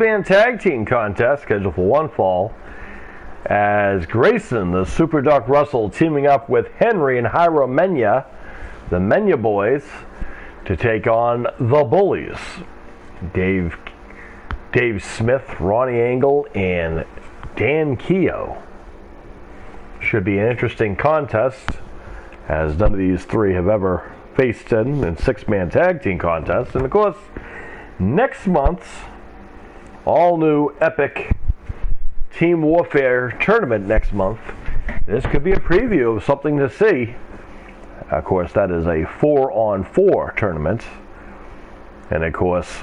Man tag team contest scheduled for one fall as Grayson, the Superduck Russell, teaming up with Henry and Mena, the Mena Boys, to take on the Bullies. Dave Smith, Ronnie Angle, and Dan Keogh. Should be an interesting contest, as none of these three have ever faced in six-man tag team contests. And of course, next month's all-new epic Team Warfare tournament next month. This could be a preview of something to see. Of course, that is a 4-on-4 tournament. And of course,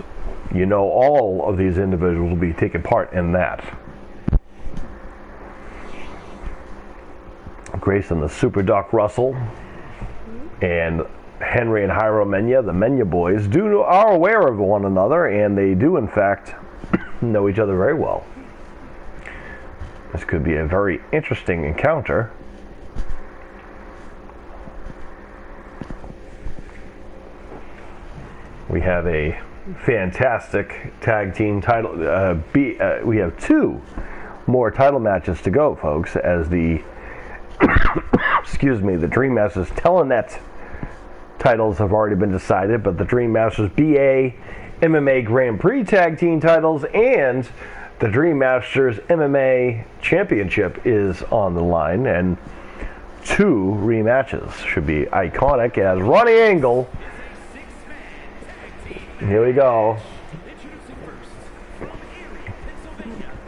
you know all of these individuals will be taking part in that. Grayson, the Superduck Russell, and Henry and Mena, the Mena Boys, are aware of one another, and they do, in fact, know each other very well. This could be a very interesting encounter. We have a fantastic tag team title. We have two more title matches to go, folks, as the the Dream Masters Telenet titles have already been decided, but the Dream Masters BA MMA Grand Prix tag team titles and the Dream Masters MMA Championship is on the line, and two rematches should be iconic as Ronnie Angle, here we go.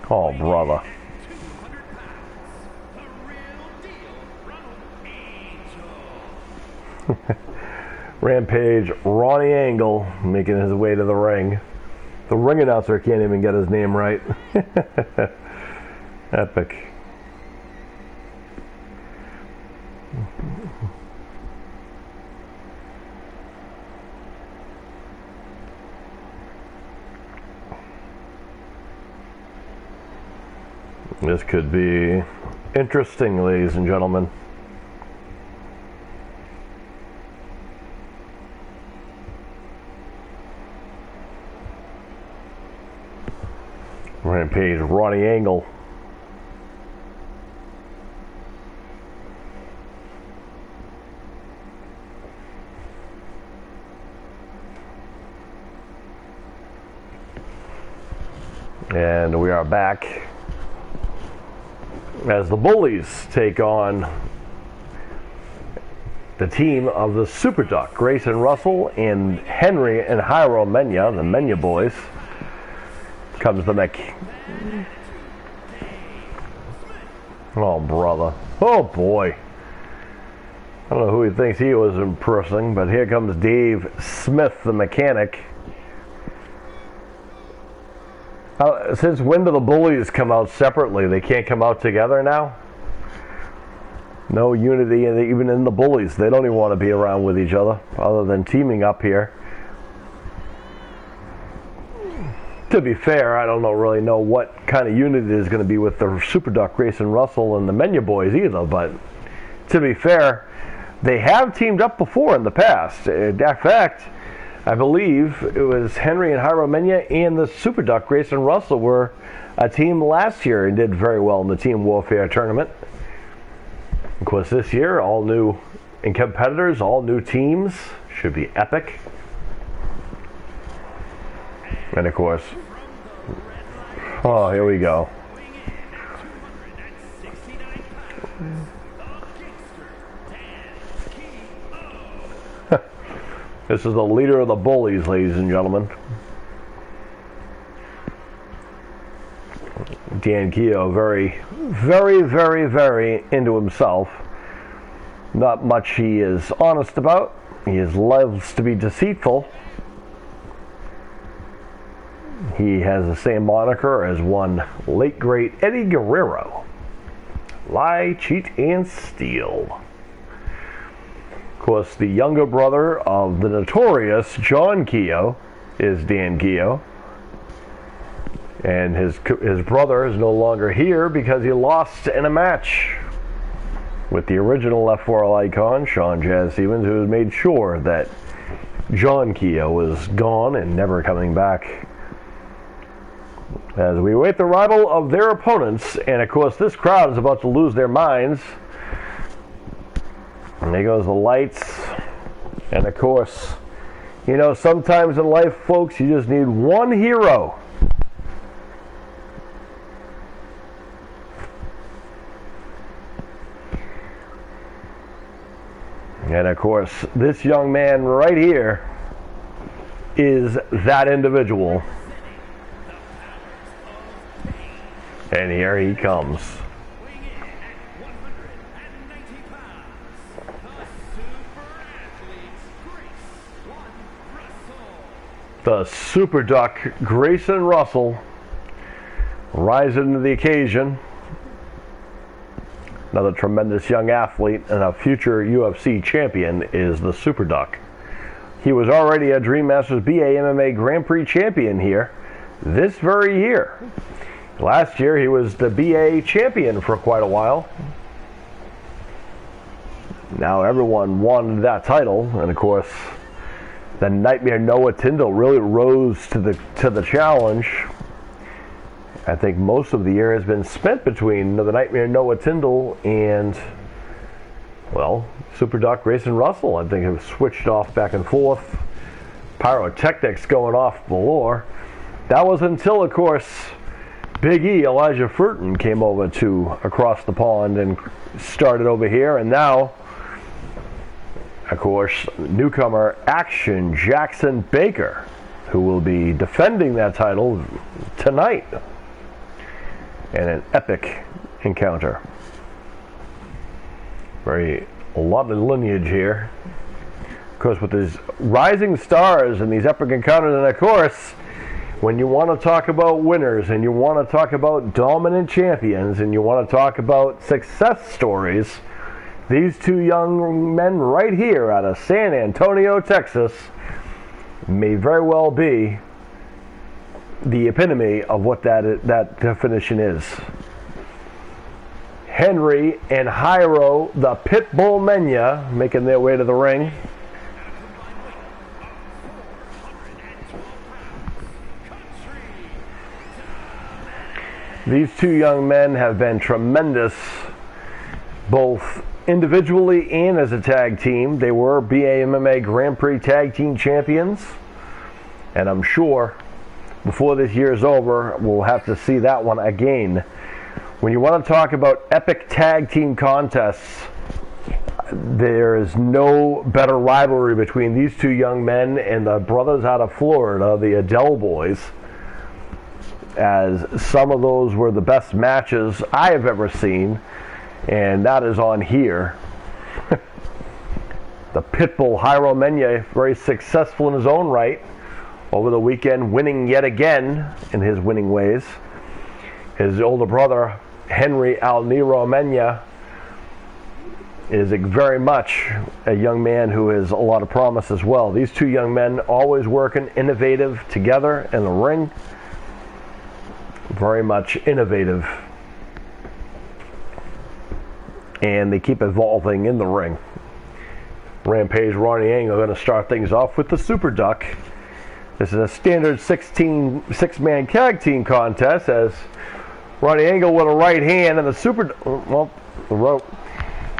Oh, brother. Rampage Ronnie Angle making his way to the ring. The ring announcer can't even get his name right. Epic. This could be interesting, ladies and gentlemen. Rampage Ronnie Angle. And we are back as the Bullies take on the team of the Superduck, Grayson Russell and Henry and Mena, the Mena Boys. Comes the Oh, brother. Oh, boy. I don't know who he thinks he was impressing, but here comes Dave Smith, the mechanic. Since when do the Bullies come out separately? They can't come out together now? No unity even in the Bullies. They don't even want to be around with each other than teaming up here. To be fair, I don't really know what kind of unity there's going to be with the Superduck, Grayson Russell, and the Mena Boys either, but to be fair, they have teamed up before in the past. In fact, I believe it was Henry and Mena and the Superduck, Grayson Russell, were a team last year and did very well in the Team Warfare tournament. Of course, this year, all new competitors, all new teams. Should be epic. And of course, oh, here we go. This is the leader of the Bullies, ladies and gentlemen. Dan Keogh, very, very, very, very into himself. Not much he is honest about. He loves to be deceitful. He has the same moniker as one late great Eddie Guerrero. Lie, cheat, and steal. Of course, the younger brother of the notorious John Keogh is Dan Keogh. And his brother is no longer here because he lost in a match with the original F4L icon, Sean Jazz Stevens, who has made sure that John Keogh was gone and never coming back. as we await the arrival of their opponents. And of course, this crowd is about to lose their minds. And there goes the lights. And of course, you know, sometimes in life, folks, you just need one hero. And of course, this young man right here is that individual. And here he comes. The Superduck Grayson Russell rising to the occasion. Another tremendous young athlete and a future UFC champion is the Superduck. He was already a Dream Masters BA MMA Grand Prix champion here this very year. Last year he was the BA champion for quite a while. Now everyone wanted that title, and of course the Nightmare Noah Tyndall really rose to the challenge. I think most of the year has been spent between the Nightmare Noah Tyndall and, well, Superduck Grayson Russell. I think it was switched off back and forth. Pyrotechnics going off galore. That was until, of course, Big E, Elijah Furton, came over to across the pond and started over here. And now, of course, newcomer Action Jackson Baker, who will be defending that title tonight in an epic encounter. A lot of lineage here. Of course, with these rising stars and these epic encounters, and of course, when you want to talk about winners and you want to talk about dominant champions and you want to talk about success stories, these two young men right here out of San Antonio, Texas, may very well be the epitome of what that definition is. Henry and Jairo, the Pitbull Mena, making their way to the ring. These two young men have been tremendous, both individually and as a tag team. They were BA MMA Grand Prix Tag Team Champions, and I'm sure before this year is over, we'll have to see that one again. When you want to talk about epic tag team contests, there is no better rivalry between these two young men and the brothers out of Florida, the Adele Boys, as some of those were the best matches I have ever seen, and that is on here. The Pitbull Jairo Mena, very successful in his own right over the weekend, winning yet again in his winning ways. His older brother, Henry Al Nero Mena, is very much a young man who has a lot of promise as well. These two young men always working innovative together in the ring. Very much innovative. And they keep evolving in the ring. Rampage, Ronnie Angle are going to start things off with the Superduck. This is a standard six-man tag team contest, as Ronnie Angle with a right hand and the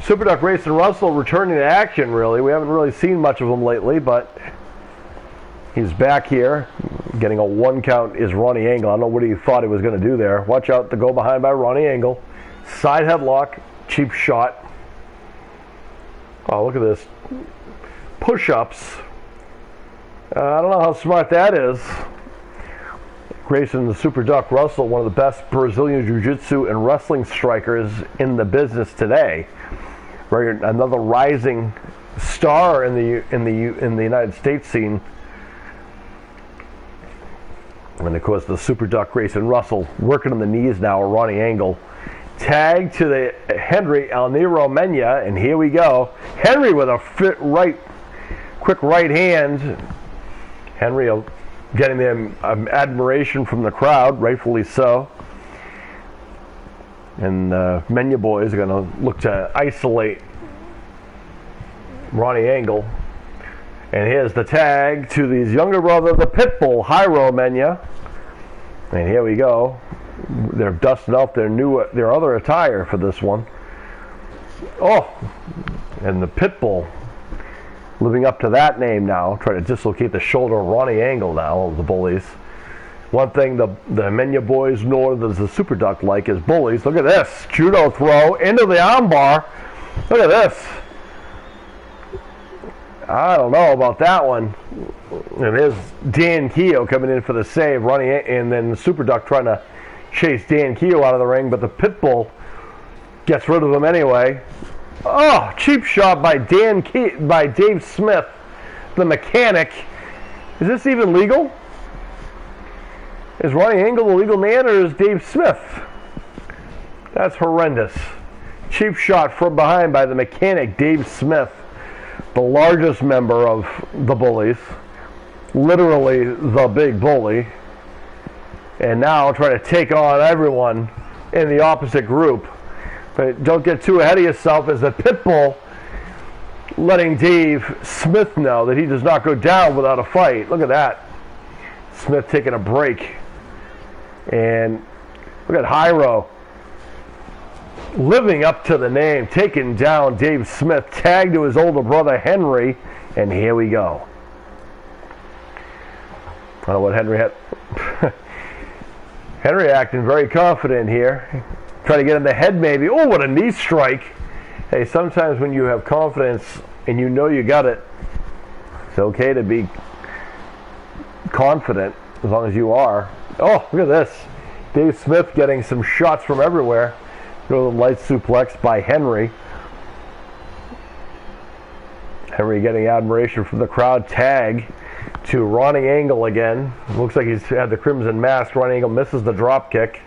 Superduck Grayson Russell returning to action, really. We haven't really seen much of him lately, but he's back here. Getting a 1 count is Ronnie Angle. I don't know what he thought he was going to do there. Watch out, to go behind by Ronnie Angle. Side headlock, cheap shot. Oh, look at this. Push-ups. I don't know how smart that is. Grayson the Superduck Russell, one of the best Brazilian Jiu-Jitsu and wrestling strikers in the business today. Another rising star in the United States scene. And of course, the Superduck Grayson Russell working on the knees now. Ronnie Angle tag to the Henry Al Nero Mena, and here we go. Henry with a quick right hand. Henry getting the admiration from the crowd, rightfully so. And Mena boys are going to look to isolate Ronnie Angle. And here's the tag to his younger brother, the Pitbull, Jairo Mena. And here we go. They're dusting out their other attire for this one. Oh, and the Pitbull living up to that name now, trying to dislocate the shoulder of Ronnie Angle now of the Bullies. One thing the Mena boys nor the Superduck like is Bullies. Look at this. Judo throw into the armbar. Look at this. I don't know about that one. And here's Dan Keogh coming in for the save. And then the Superduck trying to chase Dan Keogh out of the ring, but the Pitbull gets rid of him anyway. Oh, cheap shot by Dave Smith, the mechanic. Is this even legal? Is Ronnie Angle the legal man, or is Dave Smith? That's horrendous. Cheap shot from behind by the mechanic, Dave Smith, the largest member of the Bullies. Literally the big bully. And now try to take on everyone in the opposite group. But don't get too ahead of yourself, as the Pitbull letting Dave Smith know that he does not go down without a fight. Look at that. Smith taking a break. And look at Hyro living up to the name, taking down Dave Smith, tagged to his older brother Henry, and here we go. I don't know what Henry had. Henry acting very confident here. Trying to get in the head maybe. Oh, what a knee strike. Hey, sometimes when you have confidence and you know you got it, it's okay to be confident as long as you are. Oh, look at this. Dave Smith getting some shots from everywhere. Go to the light suplex by Henry. Henry getting admiration from the crowd. Tag to Ronnie Angle again. Looks like he's had the Crimson Mask. Ronnie Angle misses the drop kick.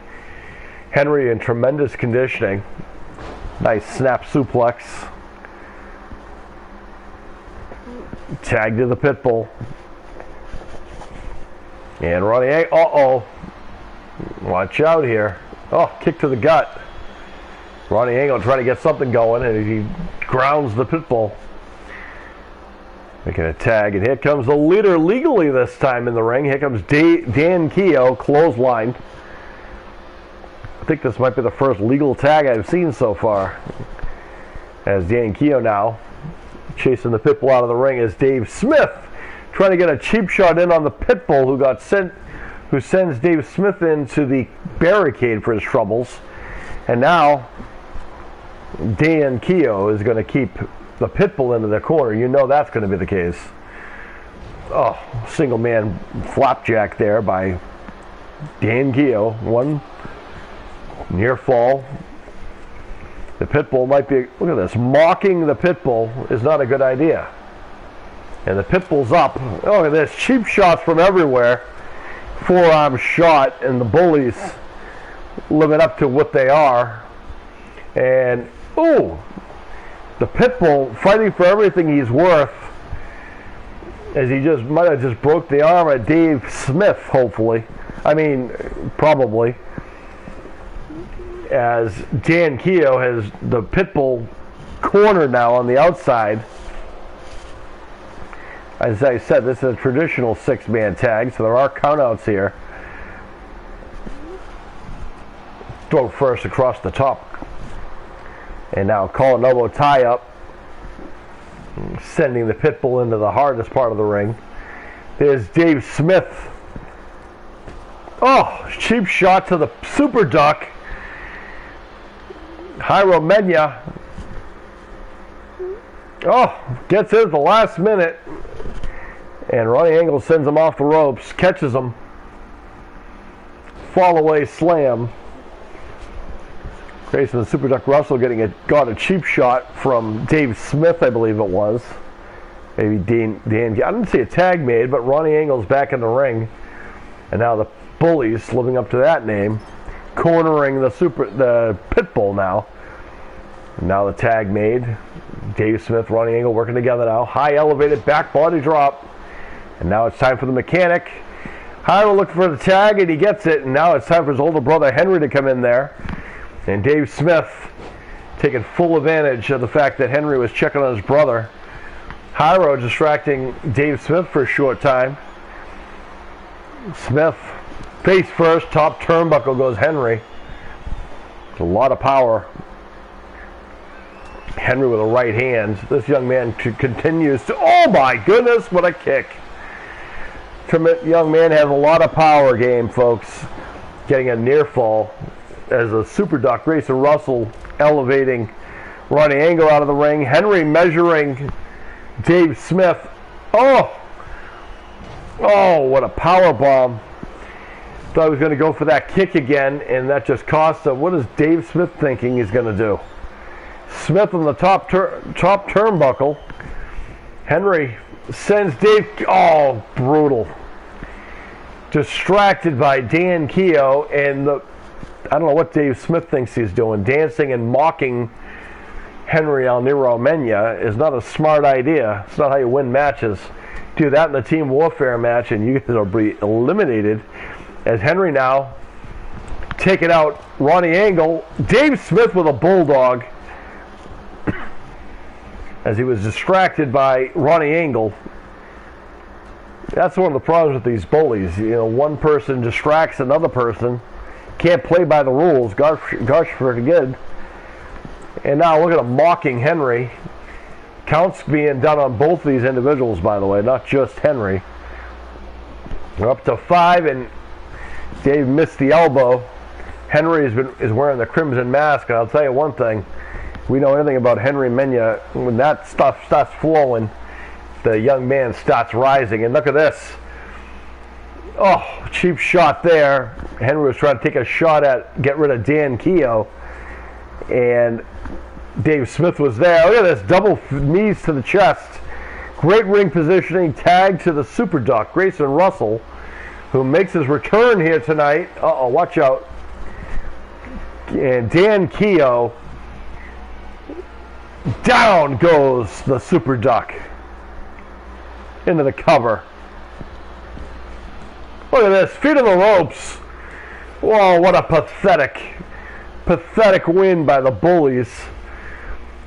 Henry in tremendous conditioning. Nice snap suplex. Tag to the Pitbull. And Ronnie Angle. Uh-oh. Watch out here. Oh, kick to the gut. Ronnie Angle trying to get something going, and he grounds the Pitbull. Making a tag, and here comes the leader legally this time in the ring. Here comes Dan Keogh, clotheslined. I think this might be the first legal tag I've seen so far. As Dan Keogh now chasing the Pitbull out of the ring is Dave Smith, trying to get a cheap shot in on the Pitbull, who sends Dave Smith into the barricade for his troubles. And now Dan Keogh is going to keep the Pitbull into the corner. You know that's going to be the case. Oh, single man flapjack there by Dan Keogh. One near fall. The Pitbull might be, look at this, mocking the Pitbull is not a good idea. And the Pitbull's up. Oh, look at this, cheap shots from everywhere. Forearm shot, and the Bullies living up to what they are. And, ooh, the Pitbull fighting for everything he's worth, as he just might have just broke the arm of Dave Smith, hopefully. I mean, probably. As Dan Keogh has the Pitbull cornered now on the outside. As I said, this is a traditional six-man tag, so there are countouts here. Throw first across the top. And now call an elbow tie-up. Sending the Pitbull into the hardest part of the ring. There's Dave Smith. Oh, cheap shot to the Superduck. Mena. Oh, gets in at the last minute. And Ronnie Angle sends him off the ropes, catches him. Fall away slam. Grayson and Superduck Russell got a cheap shot from Dave Smith, I believe it was. Maybe Dan. I didn't see a tag made, but Ronnie Angle's back in the ring. And now the Bullies, living up to that name, cornering the Pitbull now. And now the tag made. Dave Smith, Ronnie Angle working together now. High elevated back body drop. And now it's time for the mechanic. Hyro looking for the tag, and he gets it. And now it's time for his older brother Henry to come in there. And Dave Smith taking full advantage of the fact that Henry was checking on his brother. Hyro distracting Dave Smith for a short time. Smith Face first, top turnbuckle goes Henry. It's a lot of power. Henry with a right hand. This young man continues to, oh my goodness, what a kick. Young man has a lot of power game, folks. Getting a near fall as a Superduck. Grayson Russell elevating Ronnie Angle out of the ring. Henry measuring Dave Smith. Oh, what a power bomb. Thought he was going to go for that kick again, and that just cost him. What is Dave Smith thinking he's going to do? Smith on the top turnbuckle. Henry sends Dave. Oh, brutal. Distracted by Dan Keogh, and I don't know what Dave Smith thinks he's doing. Dancing and mocking Henry Alniro Mena is not a smart idea. It's not how you win matches. Do that in the Team Warfare match, and you will be eliminated. As Henry now taking out Ronnie Angle. Dave Smith with a bulldog as he was distracted by Ronnie Angle. That's one of the problems with these bullies. You know, one person distracts another person. Can't play by the rules. Gosh forbid. And now look at him mocking Henry. Counts being done on both these individuals, by the way, not just Henry. We're up to 5, and Dave missed the elbow. Henry is wearing the crimson mask, and I'll tell you one thing. We know anything about Henry Mena. When that stuff starts flowing, the young man starts rising. And look at this. Oh, cheap shot there. Henry was trying to take a shot at get rid of Dan Keogh. And Dave Smith was there. Look at this. Double knees to the chest. Great ring positioning. Tag to the Superduck. Grayson Russell, who makes his return here tonight. Uh-oh, watch out. And Dan Keogh. Down goes the Superduck. Into the cover. Look at this. Feet on the ropes. Whoa, what a pathetic win by the Bullies.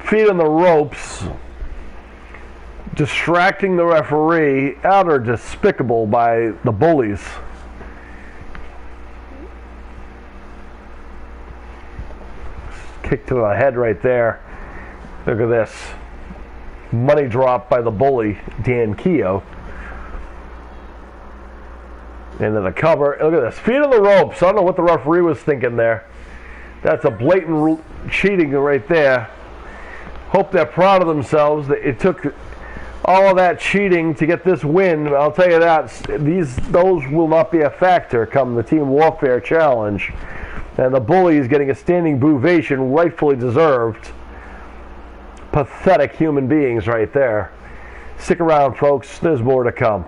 Feet on the ropes. Distracting the referee. Utter despicable by the Bullies. Kick to the head right there. Look at this. Money drop by the bully, Dan Keogh. Into the cover. Look at this. Feet on the ropes. I don't know what the referee was thinking there. That's a blatant cheating right there. Hope they're proud of themselves. It took all of that cheating to get this win. I'll tell you that. Those will not be a factor come the Team Warfare Challenge. And the Bullies getting a standing ovation, rightfully deserved. Pathetic human beings right there. Stick around, folks. There's more to come.